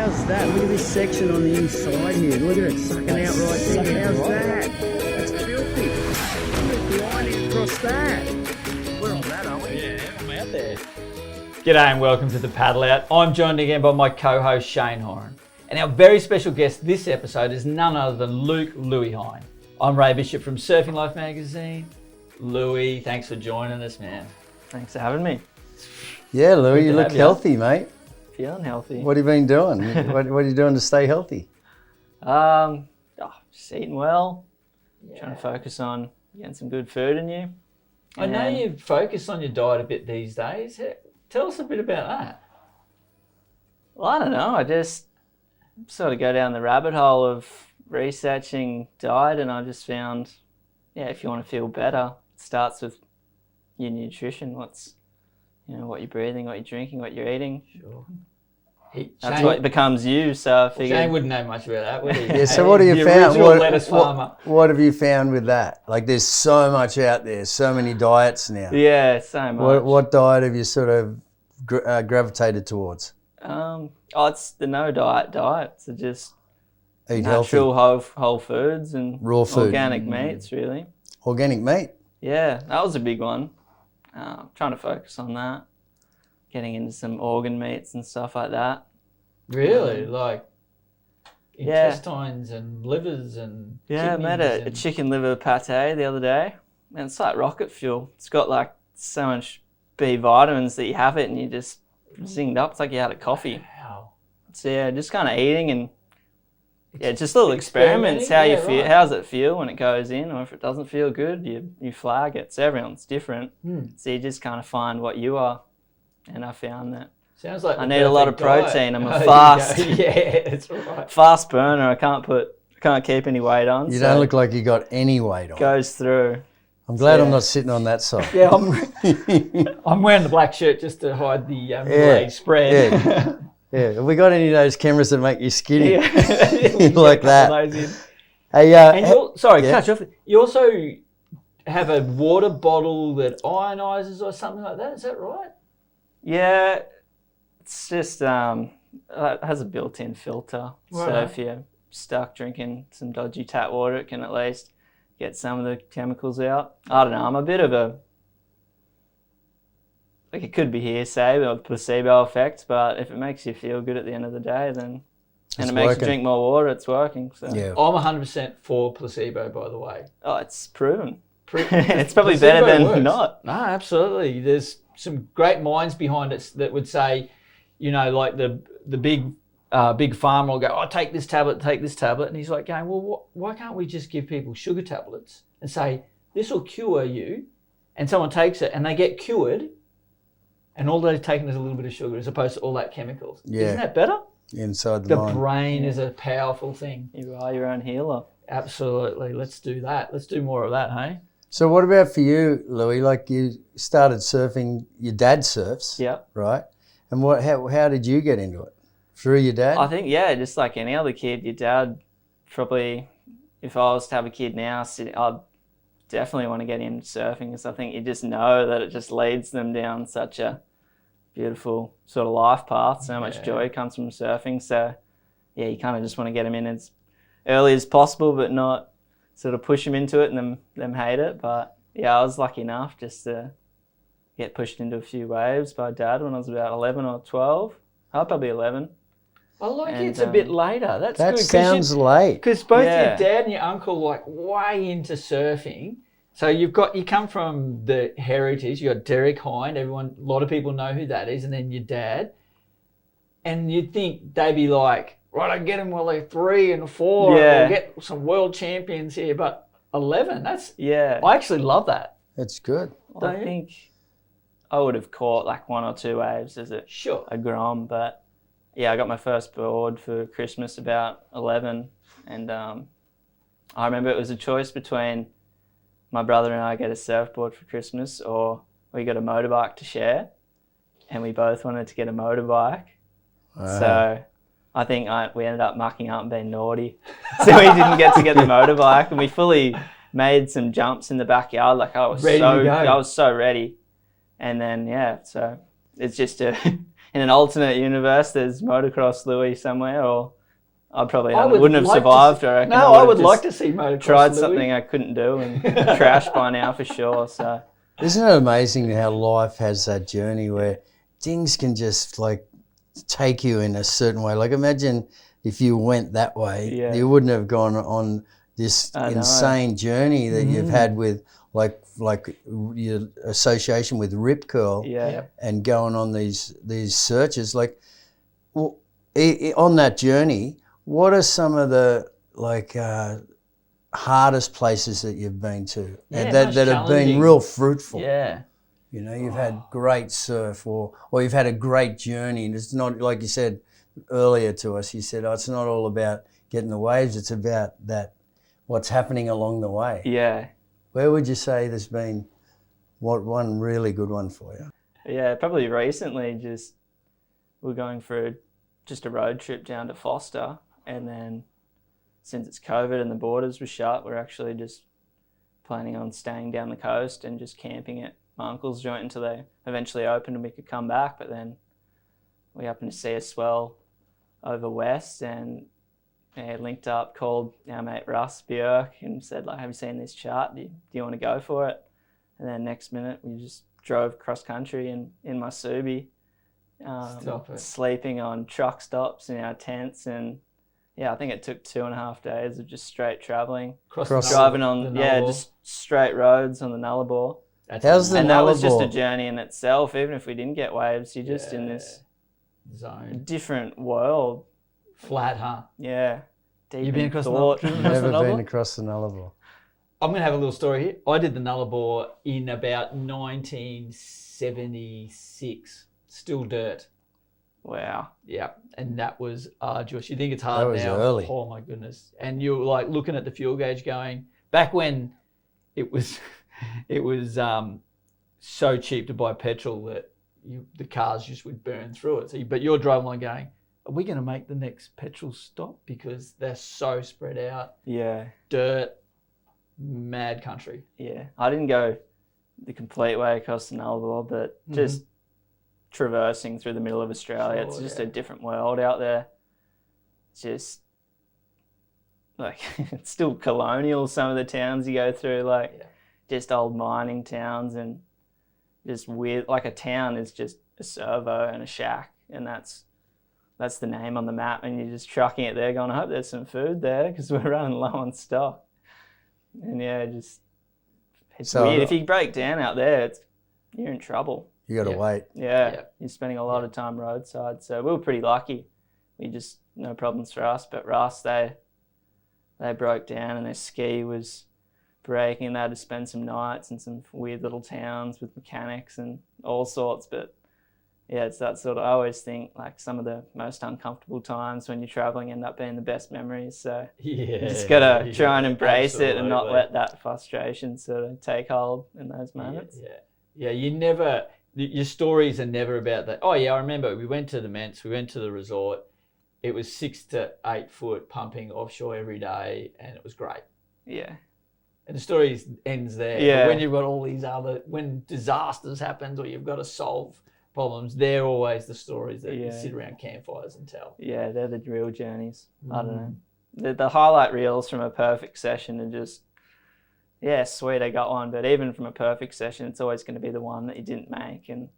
How's that? Look at this section on the inside here. Look at it sucking out right there. How's that? That's filthy. Look at the lining across that. We're on that, aren't we? Yeah, I'm out there. G'day and welcome to The Paddle Out. I'm joined again by my co-host Shane Horan. And our very special guest this episode is none other than Louie Hynd. I'm Ray Bishop from Surfing Life magazine. Louie, thanks for joining us, man. Thanks for having me. Yeah, Louie, you look healthy, mate. Feeling healthy. What have you been doing? what are you doing to stay healthy? Just eating well. Trying to focus on getting some good food in you. I know you focus on your diet a bit these days. Tell us a bit about that. Well, I don't know. I just sort of go down the rabbit hole of researching diet, and I just found, if you want to feel better, it starts with your nutrition. What you're breathing, what you're drinking, what you're eating. Sure. That's what becomes you. So I figured Shane wouldn't know much about that, would he? Yeah. So what have you found? What have you found with that? Like, there's so much out there, so many diets now. Yeah, so much. What diet have you sort of gravitated towards? It's the no diet. So just Eat natural healthy. whole foods and Raw food. organic meats, really. Organic meat. Yeah, that was a big one. Trying to focus on that. Getting into some organ meats and stuff like that. Really? Like intestines and livers and Yeah, I made a chicken liver pate the other day. And it's like rocket fuel. It's got like so much B vitamins that you have it and you just zinged up. It's like you had a coffee. Wow. So yeah, just kind of eating and just little experiments. How you feel? Right. How does it feel when it goes in, or if it doesn't feel good, you flag it. So everyone's different. So you just kind of find what you are. And I found that sounds like I need a lot of protein. Diet. I'm a fast, that's right. Fast burner. I can't keep any weight on. You don't look like you got any weight on. Goes through. I'm glad I'm not sitting on that side. Yeah, I'm wearing the black shirt just to hide the leg spread. Yeah. Yeah. Have we got any of those cameras that make you skinny? Yeah. Like that. Hey, and cut you off. You also have a water bottle that ionizes or something like that. Is that right? Yeah, it's just it has a built-in filter. Right. So if you're stuck drinking some dodgy tap water, it can at least get some of the chemicals out. I don't know. I'm a bit of it could be hearsay or placebo effect, but if it makes you feel good at the end of the day, then and it makes you drink more water, it's working. So yeah. I'm 100% for placebo, by the way. Oh, it's proven. It's probably better than not. No, absolutely. There's some great minds behind it that would say, like the big pharma will go, take this tablet, and he's like going, well, why can't we just give people sugar tablets and say this will cure you, and someone takes it and they get cured, and all they've taken is a little bit of sugar as opposed to all that chemicals. Yeah. Isn't that better? Inside the The mind. brain is a powerful thing. You are your own healer. Absolutely. Let's do that. Let's do more of that, hey? So what about for you, Louie? Like, you started surfing, your dad surfs, right? And how did you get into it? Through your dad? I think, just like any other kid, your dad probably, if I was to have a kid now, I'd definitely want to get into surfing, because I think you just know that it just leads them down such a beautiful sort of life path. So much joy comes from surfing. So, you kind of just want to get them in as early as possible, but not sort of push them into it and them hate it. But I was lucky enough just to get pushed into a few waves by Dad when I was about 11 or 12. I was probably 11. I like it's a bit later. That's that good. Sounds late. Because both your dad and your uncle way into surfing. So you come from the heritage. You got Derek Hynd. A lot of people know who that is, and then your dad. And you'd think they'd be like, right, I get them while they're 3 and 4. We'll get some world champions here. But 11, I actually love that. That's good. I think I would have caught like 1 or 2 waves as a grom, but I got my first board for Christmas about 11, and I remember it was a choice between my brother and I get a surfboard for Christmas, or we got a motorbike to share, and we both wanted to get a motorbike. Wow. So I think we ended up mucking up and being naughty. So we didn't get the motorbike, and we fully made some jumps in the backyard. Like I was so ready. And then, so it's just in an alternate universe, there's motocross Louie somewhere, or I wouldn't have survived. I reckon. No, I would like to see motocross tried Louie. Something I couldn't do and crashed by now for sure. So, isn't it amazing how life has that journey where things can just like take you in a certain way? Like imagine if you went that way, you wouldn't have gone on this insane journey that you've had with like your association with Rip Curl and going on these searches. Like, well, on that journey, what are some of the like hardest places that you've been to and that have been real fruitful? Yeah. You know, you've had great surf or you've had a great journey. And it's not, like you said earlier to us, you said, it's not all about getting the waves, it's about what's happening along the way. Yeah. Where would you say there's been one really good one for you? Yeah, probably recently we're going for just a road trip down to Foster, and then since it's COVID and the borders were shut, we're actually just planning on staying down the coast and just camping at my uncle's joint until they eventually opened and we could come back. But then we happened to see a swell over west and linked up, called our mate Russ Björk and said, like, have you seen this chart? Do you want to go for it? And then next minute we just drove cross country in my Subi, sleeping on truck stops in our tents, and I think it took 2.5 days of just straight travelling, driving on just straight roads on the Nullarbor. How's the Nullarbor? And that was just a journey in itself. Even if we didn't get waves, you're just in this zone, different world. Flat, huh? Yeah. You've been across Never been across the Nullarbor. I'm going to have a little story here. I did the Nullarbor in about 1976. Still dirt. Wow. Yeah. And that was arduous. You think it's hard now. That was early. Oh, my goodness. And you're like looking at the fuel gauge going, back when it was so cheap to buy petrol that the cars just would burn through it. So, but you're driving along going, are we going to make the next petrol stop? Because they're so spread out. Yeah. Dirt, mad country. Yeah. I didn't go the complete way across the Nullarbor, but just traversing through the middle of Australia. It's just a different world out there. It's just like, it's still colonial, some of the towns you go through, like just old mining towns and just weird. Like a town is just a servo and a shack, and that's the name on the map, and you're just trucking it there going, I hope there's some food there because we're running low on stock. And it's weird. If you break down out there, you're in trouble. You got to wait. Yeah. You're spending a lot of time roadside. So we were pretty lucky. No problems for us. But Russ, they broke down and their ski was breaking. They had to spend some nights in some weird little towns with mechanics and all sorts. But it's that sort of, I always think like some of the most uncomfortable times when you're traveling end up being the best memories. So you just got to try and embrace it and not let that frustration sort of take hold in those moments. Yeah, your stories are never about that. Oh yeah, I remember we went to the Ments, we went to the resort. It was 6 to 8 foot pumping offshore every day and it was great. Yeah. And the story ends there. Yeah. But when you've got all these when disasters happen or you've got to solve problems, they're always the stories that you sit around campfires and tell. Yeah, they're the real journeys. I don't know. The highlight reels from a perfect session are just, sweet, I got one. But even from a perfect session, it's always going to be the one that you didn't make. And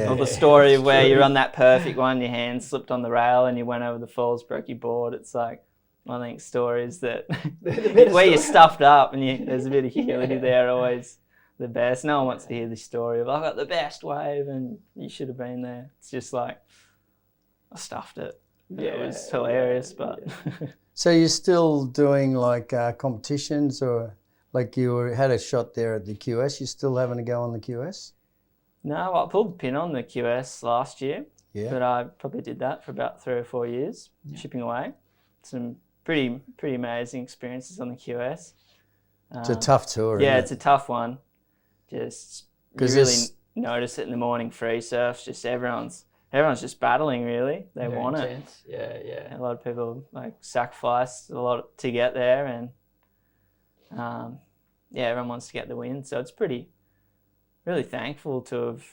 all the story of where you're on that perfect one, your hand slipped on the rail and you went over the falls, broke your board. It's like, I think stories that where you're stuffed up and there's a bit of humility there always the best. No one wants to hear the story of I got the best wave and you should have been there. It's just like I stuffed it. It was hilarious, but So you're still doing like competitions, or like you had a shot there at the QS? You're still having to go on the QS? No, I pulled the pin on the QS last year. Yeah. But I probably did that for about 3 or 4 years, shipping away. Some pretty amazing experiences on the QS. It's a tough tour. Yeah, isn't it's a tough one. Just you really notice it in the morning free surfs. Just everyone's just battling really. They want intense. It. Yeah. A lot of people like sacrifice a lot to get there, and everyone wants to get the win. So it's really thankful to have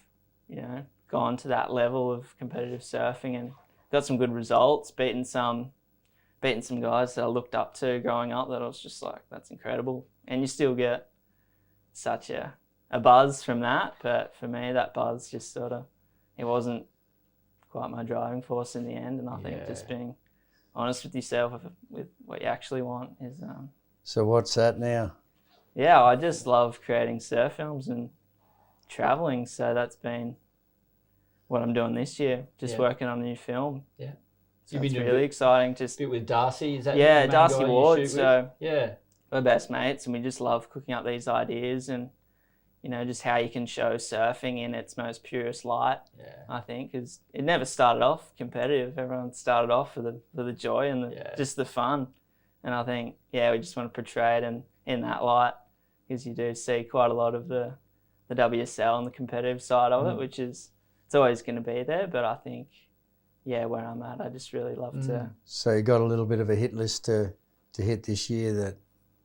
gone to that level of competitive surfing and got some good results, beating some guys that I looked up to growing up that I was just like, that's incredible. And you still get such a buzz from that. But for me, that buzz just sort of, it wasn't quite my driving force in the end. And I think just being honest with yourself with what you actually want is... So what's that now? Yeah, I just love creating surf films and traveling. So that's been what I'm doing this year, just working on a new film. Yeah. So it's really exciting. Just bit with Darcy, is that Darcy Ward. So yeah, we're best mates, and we just love cooking up these ideas and, you know, just how you can show surfing in its most purest light. Yeah. I think because it never started off competitive. Everyone started off for the joy and just the fun. And I think we just want to portray it in that light, because you do see quite a lot of the WSL and the competitive side of it, which is, it's always going to be there. But I think, where I'm at, I just really love to. So you got a little bit of a hit list to hit this year,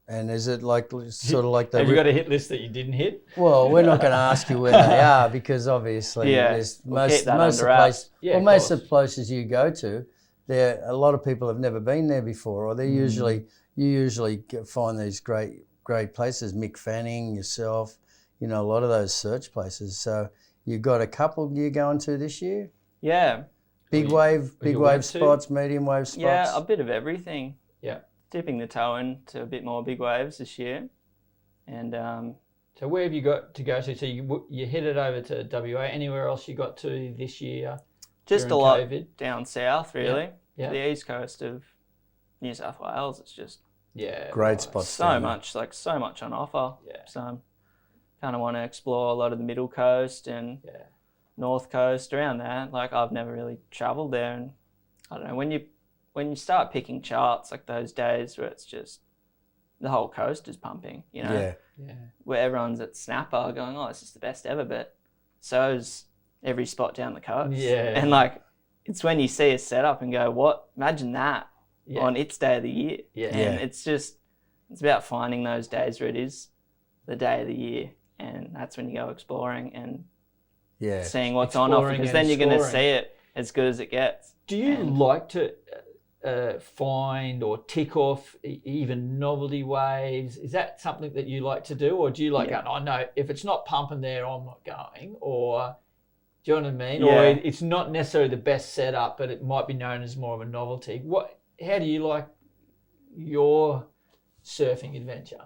and is it like sort of like the... Have you got a hit list that you didn't hit? Well, we're not going to ask you where they are, because obviously there's most of the places you go to, a lot of people have never been there before, or you usually find these great places. Mick Fanning, yourself, you know, a lot of those search places. So you got a couple you're going to this year? Yeah. Big wave spots, medium wave spots? Yeah, a bit of everything. Yeah. Dipping the toe into a bit more big waves this year. And so where have you got to go to? So you headed over to WA. Anywhere else you got to this year? Just a lot down south, really. Yeah. The east coast of New South Wales. It's just great spots. So much on offer. Yeah. So kind of want to explore a lot of the middle coast and north coast around there. Like, I've never really travelled there, and I don't know, when you start picking charts, like those days where it's just the whole coast is pumping, you know, where everyone's at Snapper going, oh, this is the best ever, but so's every spot down the coast. Yeah. And like, it's when you see a setup and go, what? Imagine that on its day of the year. Yeah. And it's about finding those days where it is the day of the year, and that's when you go exploring and seeing what's on offer, because then you're going to see it as good as it gets. Do you like to find or tick off even novelty waves? Is that something that you like to do, or do you like going, oh no, if it's not pumping there, I'm not going? Or do you know what I mean? Or it's not necessarily the best setup, but it might be known as more of a novelty. How do you like your surfing adventure?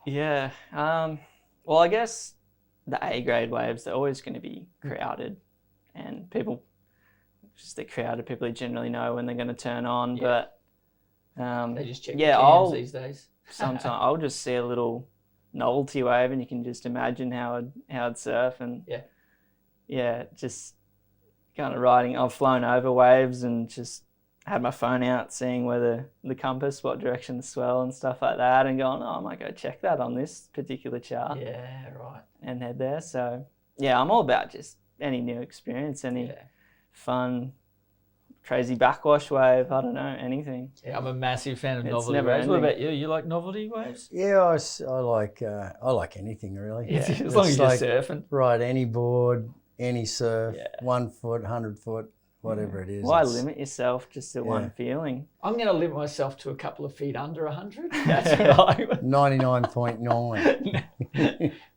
Yeah. Well, I guess the A-grade waves, they're always going to be crowded, and they're crowded. People generally know when they're going to turn on, but they just check the cams these days. Sometimes I'll just see a little novelty wave, and you can just imagine how I'd surf, and just kind of riding. I've flown over waves and just had my phone out, seeing where the compass, what direction the swell and stuff like that, and going, oh, I might go check that on this particular chart. Yeah, right. And head there. So, I'm all about just any new experience, any fun, crazy backwash wave, I don't know, anything. Yeah, I'm a massive fan of novelty waves. What about you? You like novelty waves? Yeah, I like anything, really. Yeah, as long as you're surfing. Ride any board, any surf, 1 foot, 100 foot. Whatever it is. Why limit yourself just to one feeling? I'm going to limit myself to a couple of feet under 100. That's what I 99.9.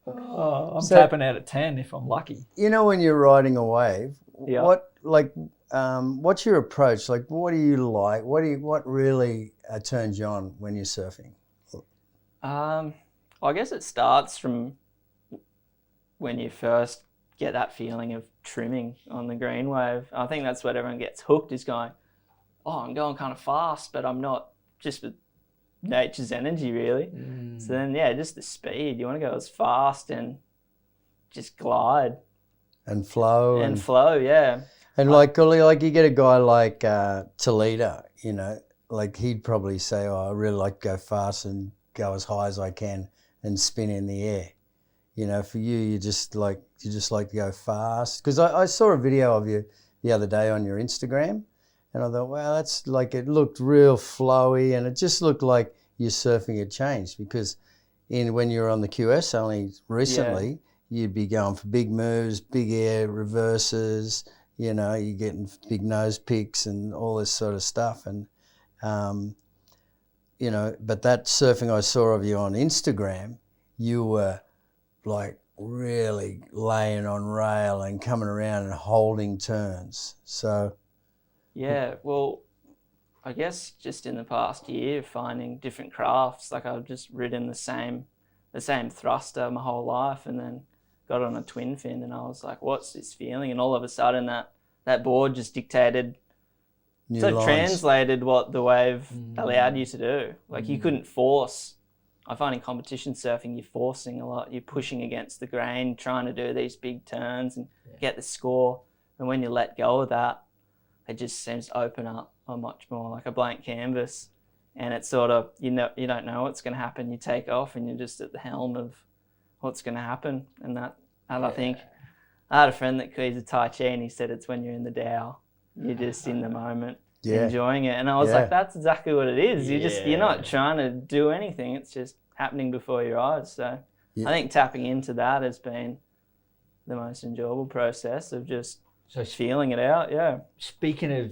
I'm tapping out at 10 if I'm lucky. You know, when you're riding a wave, what's your approach? Like, what do you like? What really turns you on when you're surfing? I guess it starts from when you first get that feeling of trimming on the green wave. I think that's what everyone gets hooked, is going, oh, I'm going kind of fast, but I'm not, just with nature's energy, really. So then, just the speed. You want to go as fast and just glide. And flow. And flow, yeah. And like you get a guy like Toledo, you know, like he'd probably say, oh, I really like to go fast and go as high as I can and spin in the air. You know, for you, you just like to go fast. Because I saw a video of you the other day on your Instagram, and I thought, wow, that's like, it looked real flowy, and it just looked like your surfing had changed. Because when you were on the QS only recently, you'd be going for big moves, big air reverses, you know, you're getting big nose picks and all this sort of stuff. And, you know, but that surfing I saw of you on Instagram, you were like really laying on rail and coming around and holding turns. So yeah, well, I guess just in the past year, finding different crafts, like I've just ridden the same thruster my whole life, and then got on a twin fin, and I was like, what's this feeling? And all of a sudden that board just dictated, new so it lines. Translated what the wave allowed you to do. Like you couldn't force. I find in competition surfing, you're forcing a lot. You're pushing against the grain, trying to do these big turns and get the score. And when you let go of that, it just seems to open up a much more like a blank canvas. And it's sort of, you don't know what's going to happen. You take off and you're just at the helm of what's going to happen. And I think I had a friend that he's a Tai Chi, and he said it's when you're in the Dao, you're just in the moment. Enjoying it. And I was like, that's exactly what it is. You're not trying to do anything. It's just happening before your eyes. So I think tapping into that has been the most enjoyable process of just feeling it out. Yeah. Speaking of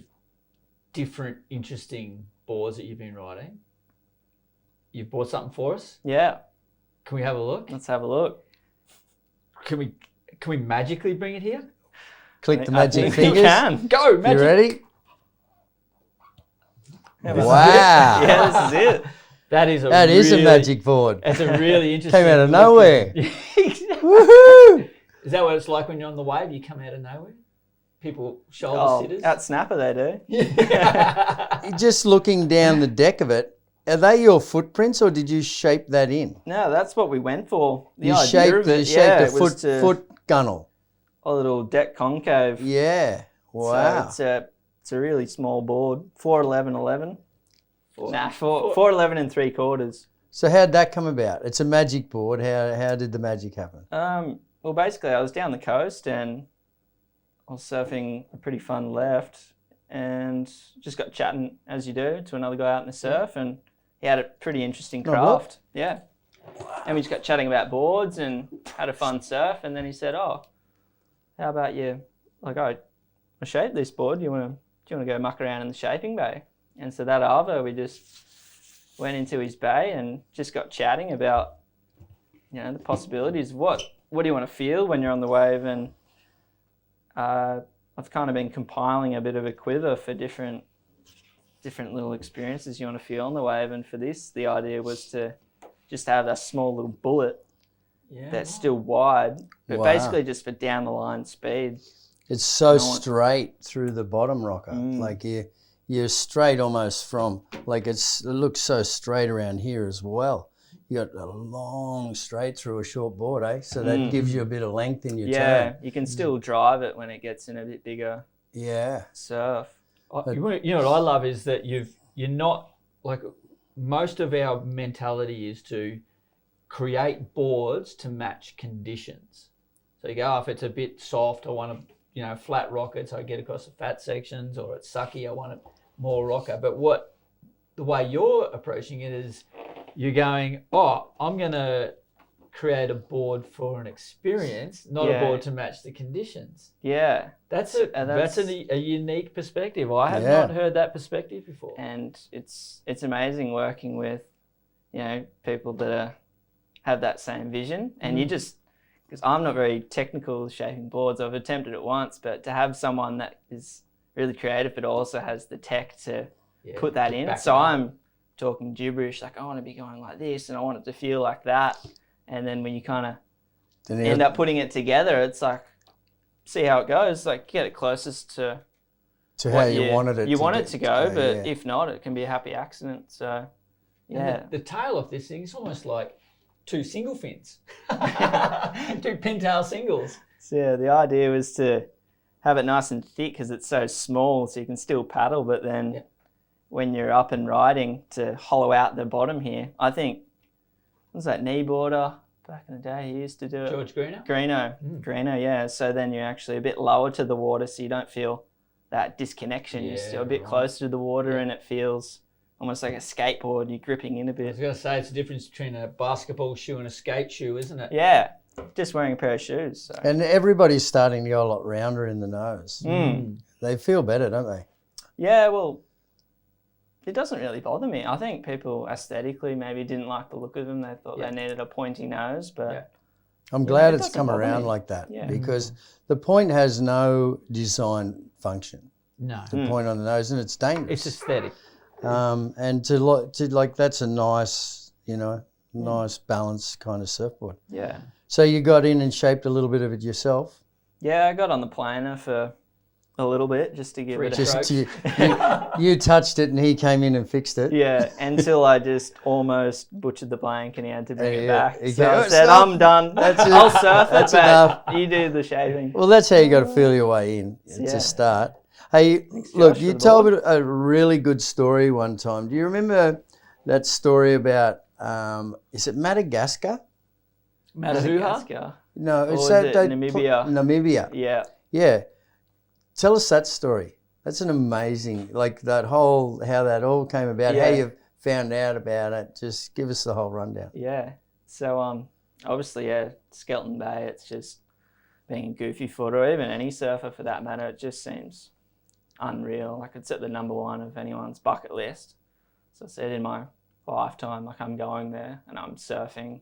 different interesting boards that you've been riding, you've bought something for us? Yeah. Can we have a look? Let's have a look. Can we magically bring it here? Click the magic fingers. You can. Go, magic. You ready? Wow. Yeah, this is it. That is a magic board. It's a really interesting. Came out of nowhere. Exactly. Woohoo! Is that what it's like when you're on the wave? You come out of nowhere? People shoulder sitters? At Snapper they do. You're just looking down the deck of it. Are they your footprints, or did you shape that in? No, that's what we went for. You shaped the foot gunnel. A little deck concave. Yeah. Wow. So it's a really small board. 411. 411 and 3/4. So how'd that come about? It's a magic board. How did the magic happen? Well, basically, I was down the coast and I was surfing a pretty fun left, and just got chatting, as you do, to another guy out in the surf, and he had a pretty interesting craft. Yeah. And we just got chatting about boards and had a fun surf, and then he said, "Oh, how about you? Like, I shaped this board. Do you want to go muck around in the shaping bay?" And so that over, we just went into his bay and just got chatting about, the possibilities. What do you want to feel when you're on the wave? And I've kind of been compiling a bit of a quiver for different little experiences you want to feel on the wave. And for this, the idea was to just have a small little bullet that's still wide, but basically just for down the line speed. It's so straight through the bottom rocker. Like you're straight almost from, like it looks so straight around here as well. You got a long straight through a short board, eh? So that gives you a bit of length in your turn. Yeah, you can still drive it when it gets in a bit bigger surf. You know what I love is that you're not, like, most of our mentality is to create boards to match conditions. So you go, if it's a bit soft, I want to, flat rock it so I get across the fat sections, or it's sucky, I want it more rocker. But the way you're approaching it is you're going, I'm going to create a board for an experience, not a board to match the conditions. Yeah. That's a unique perspective. I have not heard that perspective before. And it's amazing working with, people that have that same vision. And you just, because I'm not very technical with shaping boards. I've attempted it once, but to have someone that is really creative but also has the tech to put that in. So I'm talking gibberish, like, I want to be going like this and I want it to feel like that. And then when you kind of end up putting it together, it's like, see how it goes. Like, get it closest to how you wanted it. You want it to go, but if not, it can be a happy accident. So, the tail of this thing is almost like 2 single fins, 2 pintail singles. So the idea was to have it nice and thick because it's so small, so you can still paddle. But then when you're up and riding, to hollow out the bottom here, I think, what was that, kneeboarder back in the day? He used to do it. George Greeno? Greeno, yeah. So then you're actually a bit lower to the water, so you don't feel that disconnection. You're still a bit closer to the water, and it feels almost like a skateboard. You're gripping in a bit. I was going to say, it's the difference between a basketball shoe and a skate shoe, isn't it? Yeah. just wearing a pair of shoes. So. And everybody's starting to go a lot rounder in the nose. They feel better, don't they? Yeah, well, it doesn't really bother me. I think people aesthetically maybe didn't like the look of them. They thought they needed a pointy nose, but I'm glad it it's doesn't come bother around me. like that Yeah. because the point has no design function. No. The point on the nose, and it's dangerous. It's aesthetic. And to like that's a nice, nice balanced kind of surfboard. Yeah. So you got in and shaped a little bit of it yourself. Yeah, I got on the planer for a little bit just to give it you touched it and he came in and fixed it. Yeah, until I just almost butchered the blank and he had to bring it back. He So I goes, said, "Stop." I'm done. That's it. I'll surf it, That's but enough. you do the shaving. Well, that's how you got to feel your way in to start. Hey, look, you told me a really good story one time. Do you remember that story about, is it Madagascar? Madagascar. No, it's Or is it Namibia? Namibia. Yeah. Yeah. Tell us that story. That's an amazing, like how that all came about, how you found out about it. Just give us the whole rundown. Yeah. So, obviously, Skeleton Bay, it's just being a goofy footer, or even any surfer for that matter, it just seems unreal. Like it's at the number one of anyone's bucket list. So I said in my lifetime, like I'm going there and I'm surfing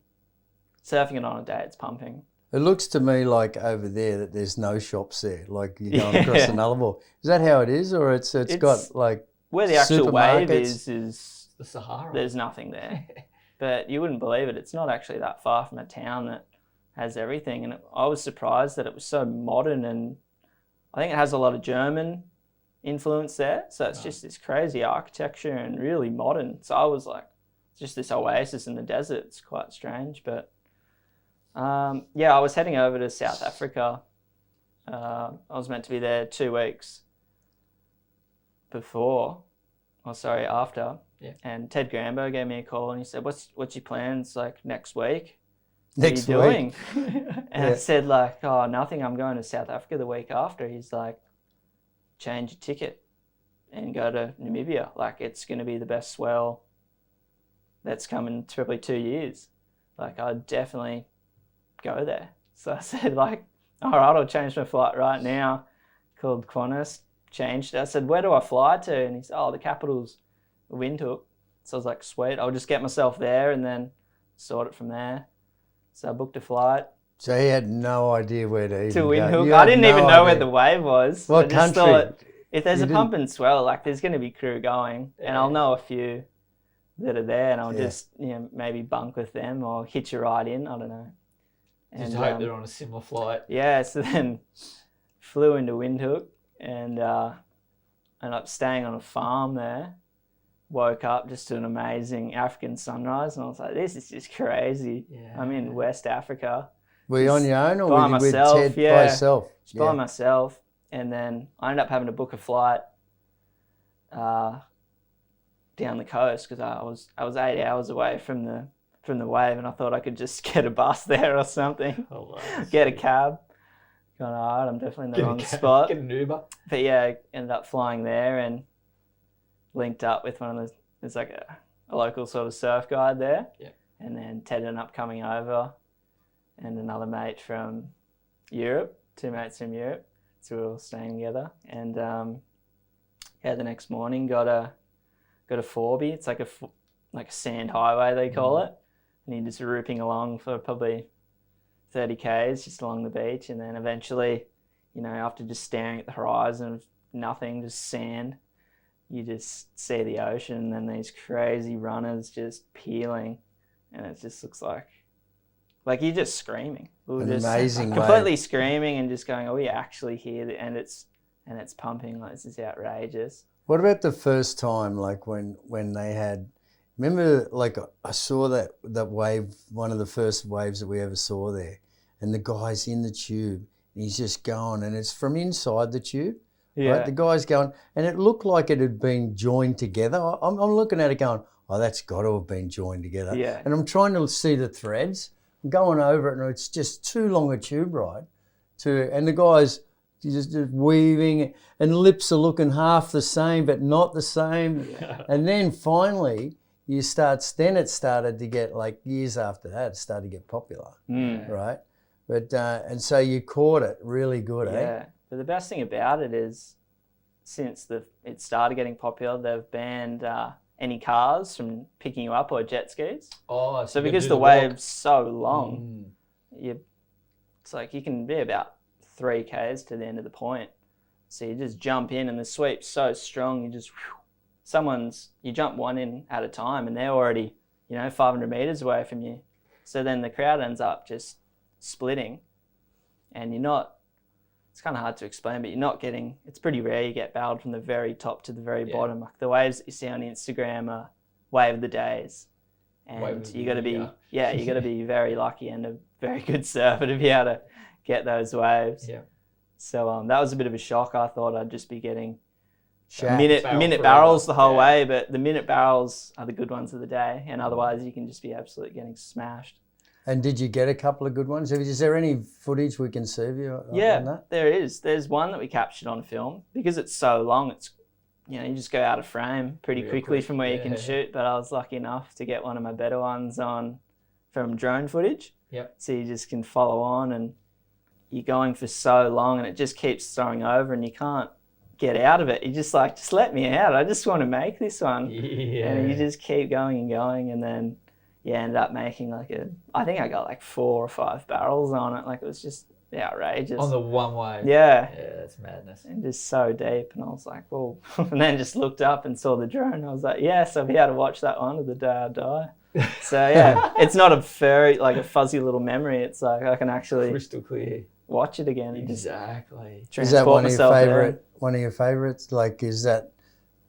it on a day it's pumping. It looks to me like over there that there's no shops there, like you're going across the Nullarbor. Is that how it is, or it's got like where the actual wave is the Sahara. There's nothing there. But you wouldn't believe it. It's not actually that far from a town that has everything. And I was surprised that it was so modern, and I think it has a lot of German influence there. So it's just this crazy architecture and really modern. So I was like, it's just this oasis in the desert. It's quite strange, but I was heading over to South Africa. I was meant to be there 2 weeks after. Yeah. And Ted Grambo gave me a call and he said, what's your plans like next week? next What are you week. doing? And I said like, oh, nothing. I'm going to South Africa the week after. He's like, change your ticket and go to Namibia. Like it's going to be the best swell that's come in probably 2 years. Like I'd definitely go there. So I said like, all right, I'll change my flight right now. Called Qantas, changed it. I said, where do I fly to? And he said, oh, the capital's Windhoek. So I was like, sweet, I'll just get myself there and then sort it from there. So I booked a flight. So he had no idea where to even To go. Windhoek. You I had didn't no even know where idea. the wave was. What I just country? thought, if there's You a didn't- pump and swell, like there's going to be crew going, and I'll know a few that are there, and I'll just maybe bunk with them or hitch a ride in. I don't know. Just hope they're on a similar flight. Yeah, so then flew into Windhoek and ended up staying on a farm there. Woke up just to an amazing African sunrise, and I was like, this is just crazy. Yeah. I'm in West Africa. Were you on your own or by with myself, Ted by yeah. yourself? Just by myself. And then I ended up having to book a flight down the coast because I was 8 hours away from the wave, and I thought I could just get a bus there or something. Oh, Get a cab. Going, all right, I'm definitely in the wrong spot. Get an Uber. But yeah, ended up flying there and linked up with one of those. There's like a local sort of surf guide there. Yeah. And then Ted ended up coming over, and another mate from Europe, 2 mates from Europe. So we were all staying together. And the next morning got a 4B. It's like a sand highway they call it, and you're just ripping along for probably 30 k's just along the beach, and then eventually, after just staring at the horizon of nothing, just sand, you just see the ocean, and then these crazy runners just peeling, and it just looks like you're just screaming. We were An just amazing completely wave. screaming and just going, are we actually here? And it's pumping. Like, this is outrageous. What about the first time, like when they had? Remember, like I saw that wave, one of the first waves that we ever saw there, and the guy's in the tube, and he's just going, and it's from inside the tube. Yeah. Right? The guy's going, and it looked like it had been joined together. I'm looking at it going, oh, that's got to have been joined together. Yeah. And I'm trying to see the threads. I'm going over it, and it's just too long a tube ride. And the guy's just weaving, and lips are looking half the same, but not the same. Yeah. And then finally, then it started to get, like years after that, it started to get popular, right? But and so you caught it really good, eh? Yeah. But the best thing about it is, since it started getting popular, they've banned any cars from picking you up or jet skis. Oh, so because the wave's so long, it's like you can be about 3 k's to the end of the point. So you just jump in, and the sweep's so strong, you jump one in at a time, and they're already 500 meters away from you. So then the crowd ends up just splitting, and it's kind of hard to explain, but it's pretty rare you get barreled from the very top to the very bottom. Like the waves that you see on Instagram are wave of the days. And you got to be, you got to be very lucky and a very good surfer to be able to get those waves. Yeah. So that was a bit of a shock. I thought I'd just be getting minute barrels the whole way, but the minute barrels are the good ones of the day, and otherwise you can just be absolutely getting smashed. And did you get a couple of good ones? Is there any footage we can serve you on that? There is. There's one that we captured on film. Because it's so long, it's you just go out of frame pretty quickly from where you can shoot. But I was lucky enough to get one of my better ones from drone footage. Yep. So you just can follow on, and you're going for so long, and it just keeps throwing over, and you can't get out of it. You're just like, just let me out. I just want to make this one. Yeah. And you just keep going and going, and then ended up making I think I got like 4 or 5 barrels on it. Like, it was just outrageous. On the one wave. Yeah. Yeah, that's madness. And just so deep. And I was like, well, and then just looked up and saw the drone. I was like, yes, I'll be able to watch that one to the day I die. So yeah, it's not a fuzzy little memory. It's like I can actually crystal clear watch it again. Exactly. Is that one of your favorites? Like, is that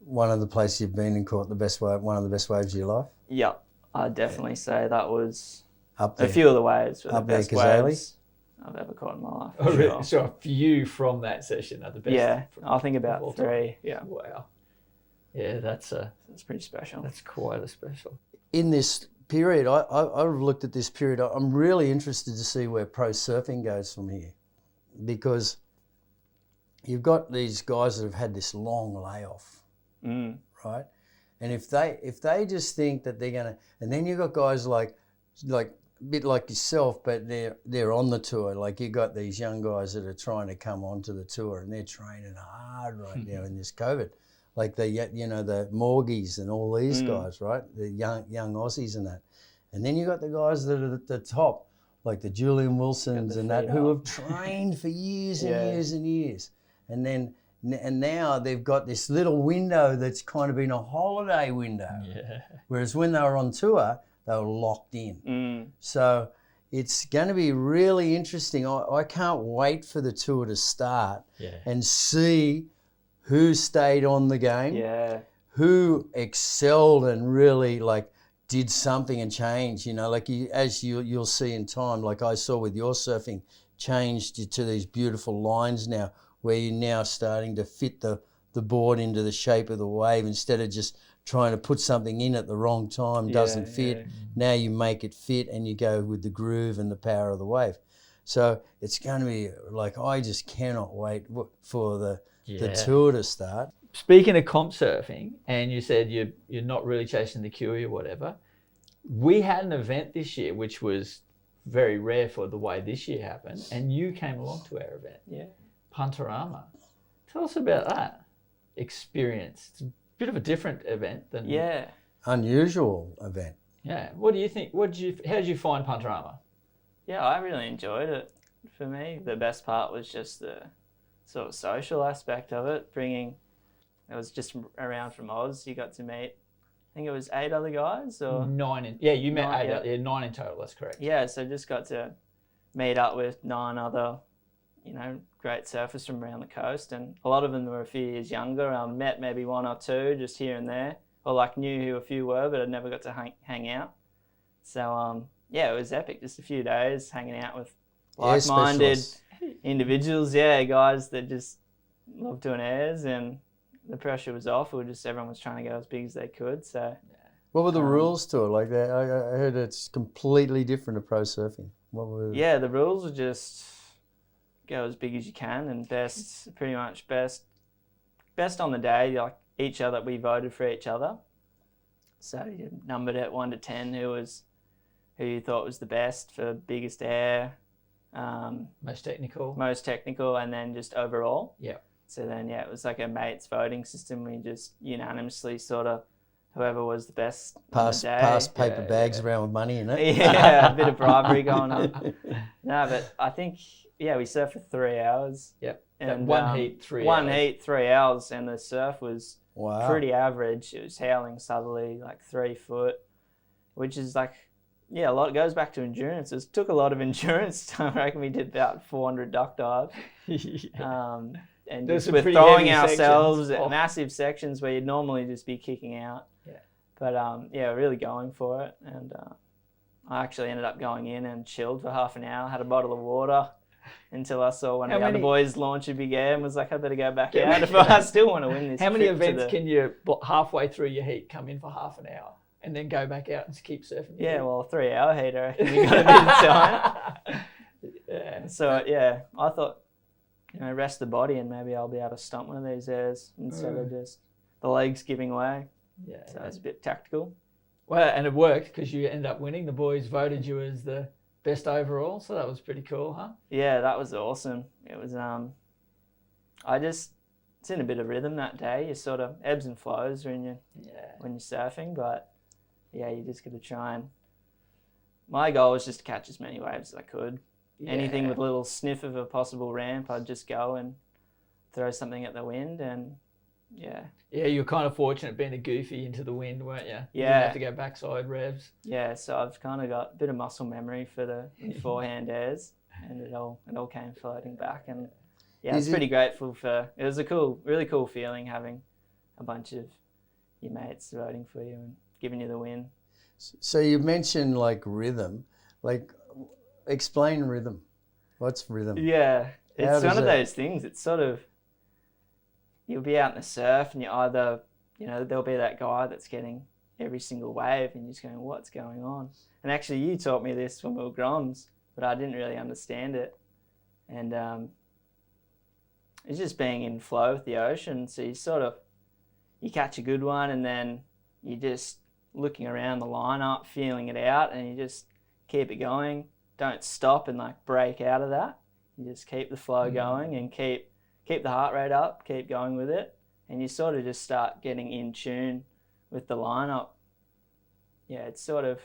one of the places you've been and caught one of the best waves of your life? Yeah. I'd definitely say that was up there. A few of the waves were the up best there, waves I've ever caught in my life. Oh, really? So a few from that session are the best? Yeah, I think about 3. Yeah. Wow. Yeah, that's pretty special. That's quite a special. In this period, I've looked at this period. I'm really interested to see where pro surfing goes from here, because you've got these guys that have had this long layoff, right? And if they just think that they're gonna, and then you've got guys like a bit like yourself, but they're on the tour. Like, you got these young guys that are trying to come onto the tour, and they're training hard right now in this COVID. Like the Morgies and all these guys, right? The young Aussies and that. And then you got the guys that are at the top, like the Julian Wilsons and that, who have trained for years and years and years. And now they've got this little window that's kind of been a holiday window. Yeah. Whereas when they were on tour, they were locked in. So it's going to be really interesting. I can't wait for the tour to start and see who stayed on the game, who excelled and really did something and changed. You'll see in time, like I saw with your surfing, changed to these beautiful lines now, where you're now starting to fit the board into the shape of the wave instead of just trying to put something in at the wrong time, doesn't fit. Yeah. Now you make it fit and you go with the groove and the power of the wave. So it's going to be I just cannot wait for the tour to start. Speaking of comp surfing, and you said you're not really chasing the Kiwi or whatever, we had an event this year which was very rare for the way this year happened, and you came along to our event. Yeah. Puntarama. Tell us about that experience. It's a bit of a different event than unusual event. Yeah. What do you think? How did you find Puntarama? Yeah, I really enjoyed it. For me, the best part was just the sort of social aspect of it. It was just around from Oz. You got to meet, I think it was 8 other guys or 9. You met 8. Yeah, 9 in total. That's correct. Yeah, so just got to meet up with 9 other, great surfers from around the coast, and a lot of them were a few years younger. I met maybe 1 or 2 just here and there, or knew who a few were, but I never got to hang out. So it was epic. Just a few days hanging out with like-minded individuals, guys that just love doing airs, and the pressure was off. Everyone was trying to go as big as they could. So, what were the rules to it? Like that, I heard it's completely different to pro surfing. The rules are just go as big as you can, and best on the day. Like each other, we voted for each other. So you numbered it 1 to 10 who you thought was the best for biggest air, Most technical. Most technical, and then just overall. Yeah. So then, it was like a mates voting system. We just unanimously sort of, whoever was the best pass paper bags around with money in it. Yeah, a bit of bribery going on. No, but I think, we surfed for 3 hours. Yep. And one heat, 3 hours. One heat, 3 hours, and the surf was Wow. pretty average. It was howling southerly, like 3 foot, which is like, a lot. It goes back to endurance. It took a lot of endurance. I reckon we did about 400 duck dives. And just with throwing ourselves at massive sections where you'd normally just be kicking out. Yeah. But really going for it. And I actually ended up going in and chilled for half an hour, had a bottle of water until I saw one of the other boys launch a big air and was like, I better go back out if I still want to win this. How many events can you, halfway through your heat, come in for half an hour and then go back out and keep surfing? Yeah, well, a 3 hour heat, I reckon you got a bit of time. Yeah. So, I thought, rest the body and maybe I'll be able to stump one of these airs instead of just the legs giving way. Yeah. So it's a bit tactical. Well, and it worked because you ended up winning. The boys voted you as the best overall, so that was pretty cool, huh? Yeah, that was awesome. It was, it's in a bit of rhythm that day. You sort of ebbs and flows when you're surfing, but you just got to try and. My goal was just to catch as many waves as I could. Yeah. Anything with a little sniff of a possible ramp, I'd just go and throw something at the wind, and yeah, you were kind of fortunate being a goofy into the wind, weren't you? Yeah. You didn't have to go backside revs. Yeah, so I've kind of got a bit of muscle memory for the forehand airs, and it all came floating back, and I was pretty grateful for. It was a really cool feeling having a bunch of your mates voting for you and giving you the win. So you mentioned like rhythm, explain rhythm. What's rhythm? Yeah, it's one of those things. It's sort of, you'll be out in the surf and you either, there'll be that guy that's getting every single wave and you're just going, what's going on? And actually you taught me this when we were groms, but I didn't really understand it. And it's just being in flow with the ocean. So you catch a good one and then you're just looking around the lineup, feeling it out, and you just keep it going. Don't stop and break out of that. You just keep the flow going and keep the heart rate up, keep going with it, and you sort of just start getting in tune with the lineup. Yeah, it's sort of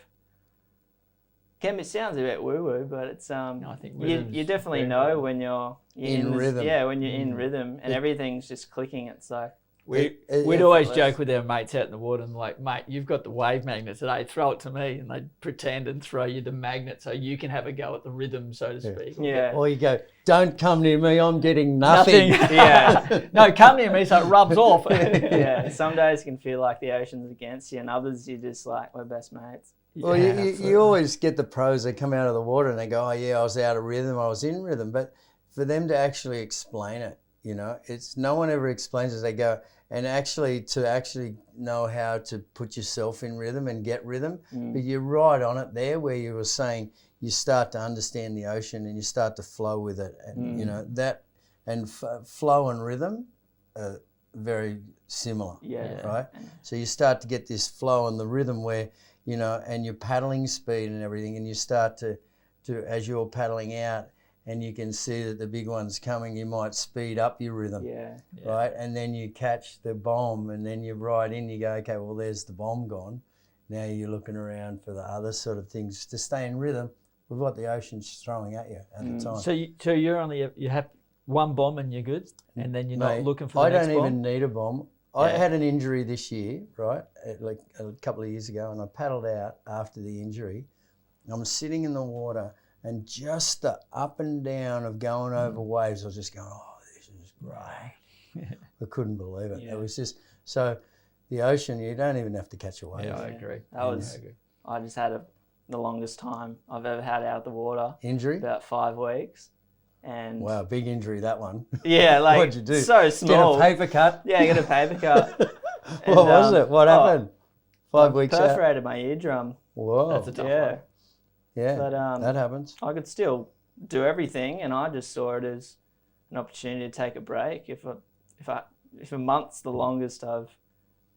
it sounds a bit woo woo, but it's I think you definitely know when you're in rhythm. Yeah, when you're in rhythm and everything's just clicking. It's like. We'd always joke with our mates out in the water and mate, you've got the wave magnet today, throw it to me. And they'd pretend and throw you the magnet so you can have a go at the rhythm, so to speak. Yeah. Or you go, don't come near me, I'm getting nothing. Yeah. No, come near me so it rubs off. Yeah, some days can feel like the ocean's against you and others you're just like, we're best mates. Well, you always get the pros that come out of the water and they go, oh yeah, I was out of rhythm, I was in rhythm. But for them to actually explain it, it's no one ever explains it. They go, and to know how to put yourself in rhythm and get rhythm. But you're right on it there where you were saying you start to understand the ocean and you start to flow with it. And, that and flow and rhythm are very similar, right? So you start to get this flow and the rhythm where, and your paddling speed and everything, and you start to as you're paddling out, and you can see that the big one's coming, you might speed up your rhythm, right? And then you catch the bomb and then you ride in, you go, okay, well, there's the bomb gone. Now you're looking around for the other sort of things to stay in rhythm with what the ocean's throwing at you at the time. So you have one bomb and you're good? And then you're not looking for the next bomb? I don't even need a bomb. I had an injury this year, right, like a couple of years ago, and I paddled out after the injury. I'm sitting in the water, and just the up and down of going over waves, I was just going, oh, this is great. I couldn't believe it. It was just, so the ocean, you don't even have to catch a wave. Yeah, I agree. I just had the longest time I've ever had out of the water. Injury? About 5 weeks. And wow, big injury, that one. Yeah, like, what'd you do? So small. Get a paper cut? Yeah, I got a paper cut. What was it? What happened? 5 weeks out? Perforated my eardrum. Whoa. That's a tough one. Yeah, but, that happens. I could still do everything, and I just saw it as an opportunity to take a break. If a month's the longest I've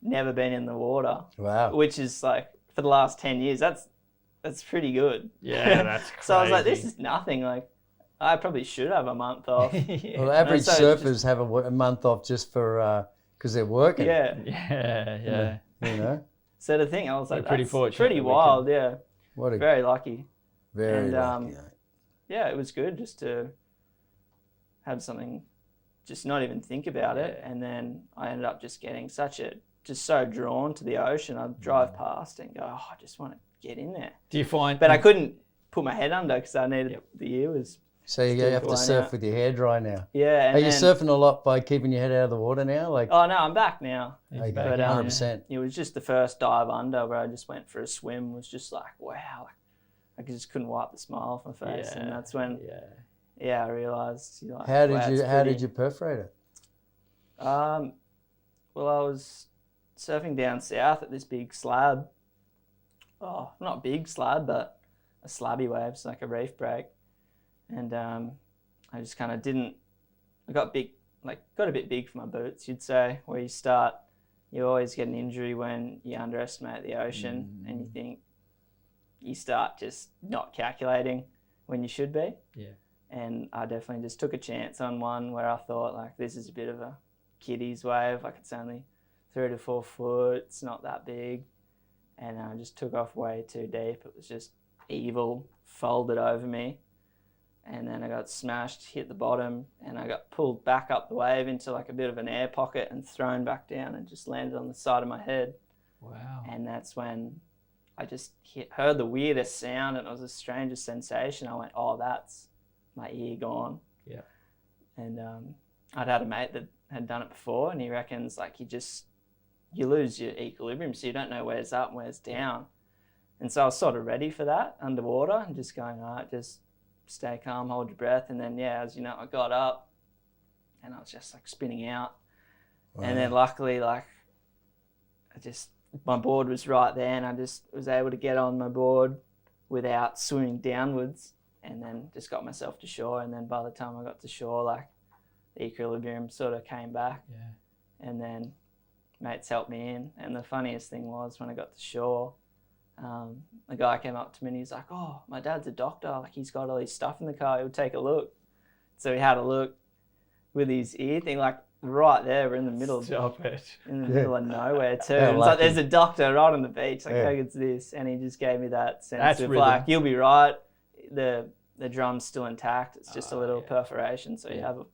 never been in the water. Wow. Which is like for the last 10 years, that's pretty good. Yeah, that's crazy. So I was like, this is nothing. Like, I probably should have a month off. Well, average surfers have a month off just for because they're working. Yeah. You know. So the thing, I was like, pretty that's fortunate. pretty wild. Yeah. What a Very lucky. very lucky. Yeah, it was good just to have something, just not even think about it. And then I ended up just getting just so drawn to the ocean. I'd drive past and go, oh, I just want to get in there. Do you find? But I couldn't put my head under because I needed the ear was. So you have to surf with your hair dry now. Yeah. And are you surfing a lot by keeping your head out of the water now? Like. Oh no, I'm back now. But 100%. It was just the first dive under where I just went for a swim. Was just like, wow, I just couldn't wipe the smile off my face, and that's when. I realised. Like, how did you perforate it? Well, I was surfing down south at this big slab. Oh, not big slab, but a slabby wave, so like a reef break. And I just kind of I got a bit big for my boots, you'd say, where you always get an injury when you underestimate the ocean and you think you start just not calculating when you should be. Yeah. And I definitely just took a chance on one where I thought, like, this is a bit of a kiddie's wave. Like, it's only 3 to 4 foot. It's not that big. And I just took off way too deep. It was just evil, folded over me. And then I got smashed, hit the bottom, and I got pulled back up the wave into like a bit of an air pocket and thrown back down and just landed on the side of my head. Wow. And that's when I just heard the weirdest sound, and it was the strangest sensation. I went, oh, that's my ear gone. Yeah. And I'd had a mate that had done it before, and he reckons like you lose your equilibrium, so you don't know where's up and where's down. And so I was sort of ready for that underwater and just going, all right, just stay calm, hold your breath. And then, as you know, I got up and I was just like spinning out. Wow. And then luckily, like, my board was right there and I just was able to get on my board without swimming downwards, and then just got myself to shore. And then by the time I got to shore, like, the equilibrium sort of came back. Yeah. And then mates helped me in. And the funniest thing was when I got to shore, a guy came up to me and he's like, oh, my dad's a doctor. Like, he's got all his stuff in the car. He'll take a look. So he had a look with his ear thing, like right there. We're in the middle of middle of nowhere too. It's like there's a doctor right on the beach. Like, how good's this? And he just gave me that sense of like, you'll be right. The drum's still intact. It's just a little perforation. So you have a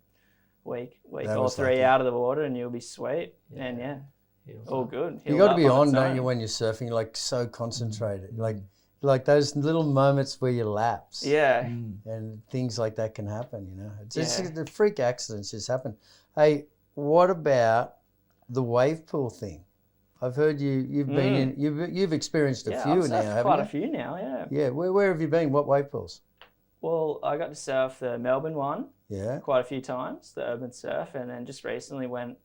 week or 3 out of the water and you'll be sweet. Yeah. And all good. You got to be on, don't you, when you're surfing? Like, so concentrated. Like those little moments where you lapse. Yeah. And things like that can happen. You know, it's just the freak accidents just happen. Hey, what about the wave pool thing? I've heard you've been in. You've experienced a few now, haven't you? Quite a few now. Yeah. Yeah. Where have you been? What wave pools? Well, I got to surf the Melbourne one. Yeah. Quite a few times, the urban surf, and then just recently went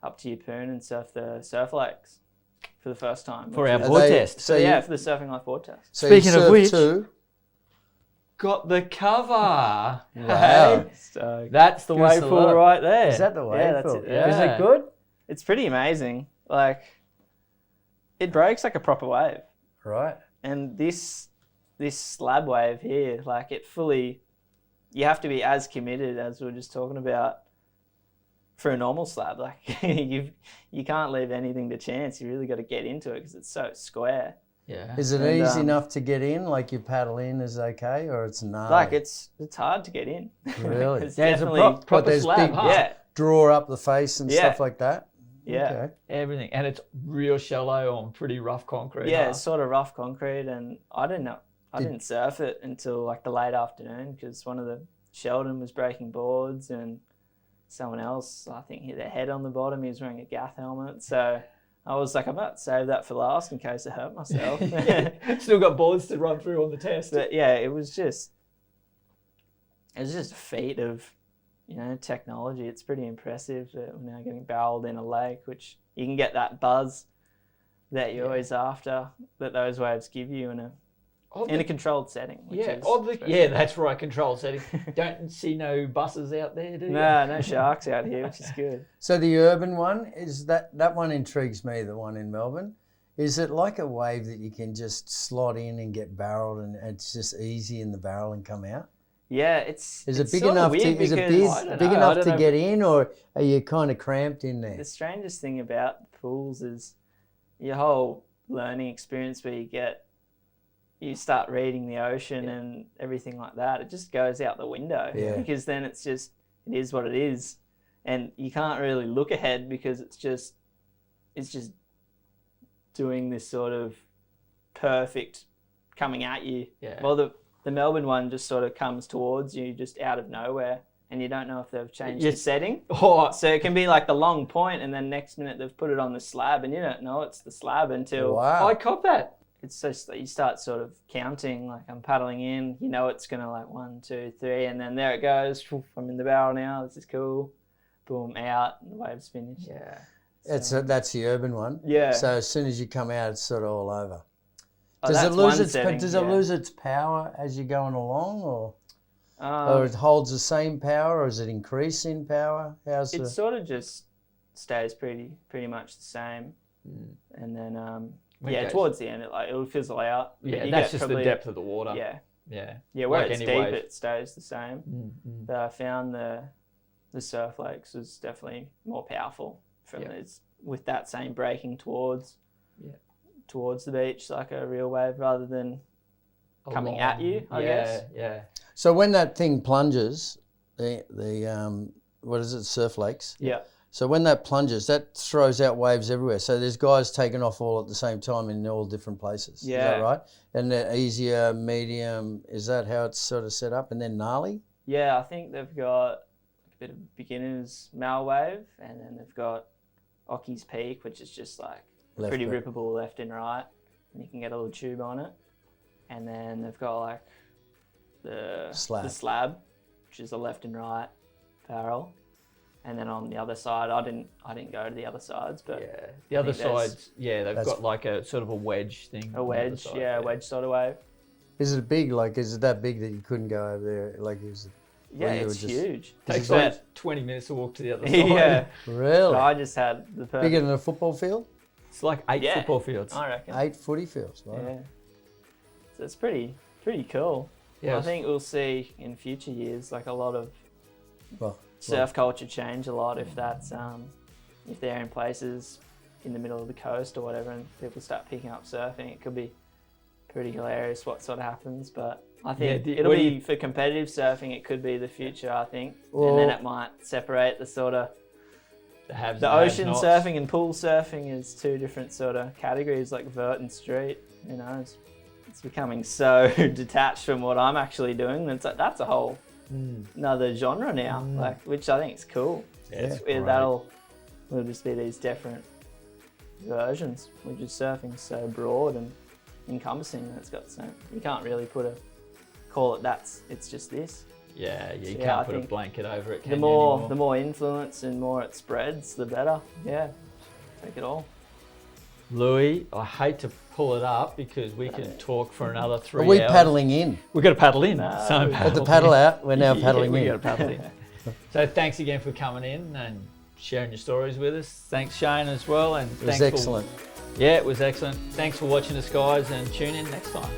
up to Yeppoon and surfed the surf lakes for the first time. For our board test. So for the Surfing Life board test. So speaking of which, got the cover. Wow. Hey, that's the wave pool right there. Is that the wave pool? That's it. Yeah. Is it good? It's pretty amazing. Like, it breaks like a proper wave. Right. And this slab wave here, like, you have to be as committed as we were just talking about for a normal slab. Like, you can't leave anything to chance. You really got to get into it because it's so square. Yeah. Is it easy enough to get in? Like, you paddle in is okay, or it's not? Like, it's hard to get in. Really? It's definitely it's a proper slab. Big draw up the face and stuff like that. Yeah. Okay. Everything, and it's real shallow on pretty rough concrete. Yeah, it's sort of rough concrete, and I didn't surf it until like the late afternoon because one of the Sheldon was breaking boards and someone else, I think, hit their head on the bottom. He was wearing a gaff helmet. So I was like, I might save that for last in case I hurt myself. Still got boards to run through on the test. But yeah, it was just a feat of, technology. It's pretty impressive that we're now getting barreled in a lake, which you can get that buzz that you're always after, that those waves give you in a controlled setting. That's right, controlled setting. Don't see no buses out there, do you? No sharks out here, which is good. So the urban one, is that one intrigues me, the one in Melbourne. Is it like a wave that you can just slot in and get barreled and it's just easy in the barrel and come out? Yeah, Is it's it big sort of enough weird to? Is it because big enough to get in, or are you kind of cramped in there? the strangest thing about pools is your whole learning experience where you start reading the ocean and everything like that. It just goes out the window because then it is what it is, and you can't really look ahead because it's just doing this sort of perfect coming at you. Yeah. Well, the Melbourne one just sort of comes towards you just out of nowhere, and you don't know if they've changed the setting. Oh. So it can be like the long point, and then next minute they've put it on the slab, and you don't know it's the slab until I cop that. it's just that you start sort of counting. Like I'm paddling in, you know it's gonna like 1, 2, 3, and then there it goes. I'm in the barrel now. This is cool. Boom, out, and the wave's finished. Yeah. That's the urban one. Yeah. So as soon as you come out, it's sort of all over. Oh, Does it that's lose one its setting, Does it lose its power as you're going along, or it Um, holds the same power, or does it increase in power? it sort of just stays pretty much the same, and then towards the end it'll fizzle out. Yeah, You that's get just the depth of the water. Yeah, Yeah. where Like it's any deep, wave. it stays the same. But I found the surf lakes was definitely more powerful with that same breaking towards the beach like a real wave rather than coming at you. I guess. Yeah. So when that thing plunges, the what is it, surf lakes? Yeah. So when that plunges, that throws out waves everywhere. So there's guys taking off all at the same time in all different places. Yeah. Is that right? And they're easier, medium, is that how it's sort of set up? And then gnarly? Yeah, I think they've got a bit of beginner's mal wave, and then they've got Ocky's Peak, which is just like pretty rippable left and right, and you can get a little tube on it. And then they've got like the slab, which is a left and right barrel. And then on the other side, I didn't go to the other sides, but the other sides, they've got like a sort of a wedge thing. A wedge, wedge sort of wave. Is it big? Like, is it that big that you couldn't go over there? Like, it's huge. Takes about 20 minutes to walk to the other side. Yeah. Really? So I just had the perfect... Bigger than a football field? It's like 8 football fields. I reckon. 8 footy fields, right? Yeah. So it's pretty cool. Yeah. I think we'll see in future years like a lot of surf culture change a lot if that's if they're in places in the middle of the coast or whatever, and people start picking up surfing. It could be pretty hilarious what sort of happens, but I think it'll be for competitive surfing. It could be the future, I think, and then it might separate the sort of the ocean surfing and pool surfing is two different sort of categories, like vert and street. You know, it's becoming so detached from what I'm actually doing. It's like that's a whole another genre now, like, which I think is cool. We'll just be these different versions. We're just surfing so broad and encompassing that it's got so you can't really call it it's just this. Yeah, you can't put a blanket over it. The more influence and more it spreads, the better. Yeah, take it all. Louie, I hate to pull it up because we can talk for another 3 hours. Are we paddling in? We've got to paddle in. Got the paddle out. We're now paddling in. We've got to paddle in. So thanks again for coming in and sharing your stories with us. Thanks, Shane, as well. And it was excellent. Yeah, it was excellent. Thanks for watching us, guys, and tune in next time.